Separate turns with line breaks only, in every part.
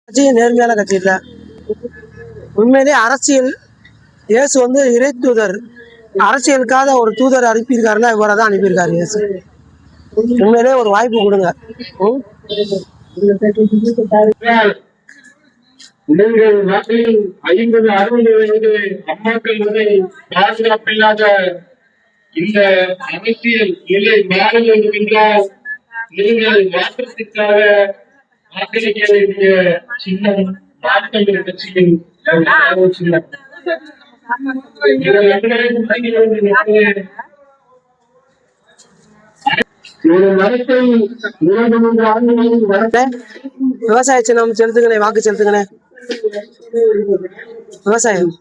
கட்சி நேர்மையான கட்சி இல்லை. உண்மையிலேயே அரசியல் இயேசு இறை தூதர். அரசியலுக்காக ஒரு தூதர் அனுப்பியிருக்காருன்னா இவரை தான் அனுப்பியிருக்காரு இயேசு. உண்மையிலேயே ஒரு வாய்ப்பு கொடுங்க.
நீங்கள் நாட்டில் 50-60 வயது அம்மாக்கள் வரை பாதுகாப்பில்லாத இந்த அரசியல் நிலை மாற வேண்டும் என்றால் நீங்கள் மாற்றத்திற்காக வாக்களிக்க வேண்டிய சின்னம் மாற்றங்கள் கட்சியின் சின்னம்.
விவசாய சின்னம் செலுத்துங்களே, வாக்கு செலுத்துங்களே. விவசாயம்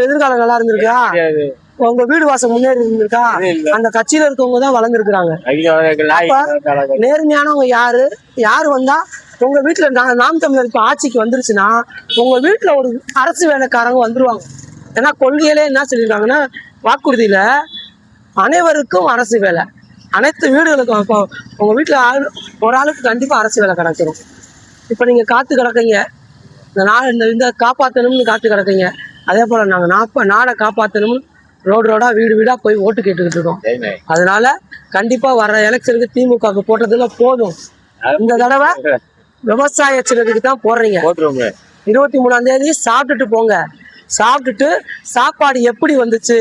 எதிர்காலம் நல்லா இருந்திருக்கா? உங்க வீடு வாசம் முன்னேறி இருந்திருக்கா? அந்த கட்சியில இருக்கவங்க தான் வளர்ந்துருக்காங்க. நேர்மையானவங்க யாரு வந்தா உங்க வீட்டுல நாம் தமிழர் இப்ப ஆட்சிக்கு வந்துருச்சுன்னா உங்க வீட்டுல ஒரு அரசு வேலைக்காரங்க வந்துருவாங்க. ஏன்னா கொள்கையிலே என்ன சொல்லியிருக்காங்கன்னா, வாக்குறுதியில அனைவருக்கும் அரசு வேலை, அனைத்து வீடுகளுக்கும். இப்போ உங்க வீட்டுல ஒரு ஆளுக்கு கண்டிப்பா அரசு வேலை கிடைச்சிடும். இப்ப நீங்க காத்து கிடக்கீங்க, இந்த காப்பாற்றணும்னு காத்து கிடக்கீங்க. அதே போல நாங்க நாடை காப்பாற்றணும்னு ரோடா வீடு வீடா போய் ஓட்டு கேட்டுக்கிட்டு இருக்கோம். அதனால கண்டிப்பா வர்ற எலெக்ஷனுக்கு திமுக போட்டதுல போதும். இந்த தடவை விவசாய சின்னத்துக்கு தான் போடுறீங்க. 23ஆம் தேதி சாப்பிட்டுட்டு போங்க. சாப்பிட்டுட்டு சாப்பாடு எப்படி வந்துச்சு,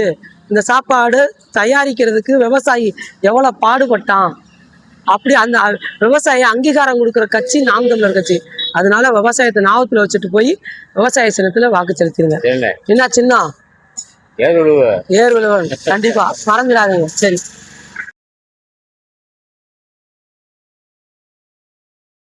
இந்த சாப்பாடு தயாரிக்கிறதுக்கு விவசாயி எவ்வளவு பாடுபட்டான், அப்படி அந்த விவசாய அங்கீகாரம் கொடுக்குற கட்சி நாம் தமிழர் கட்சி. அதனால விவசாயத்தை ஞாபகத்துல வச்சுட்டு போய் விவசாய சின்னத்துல வாக்கு செலுத்திடுங்க. என்ன சின்னம்? ஏர் உழுவன். கண்டிப்பா மறந்துடாதீங்க. சரி.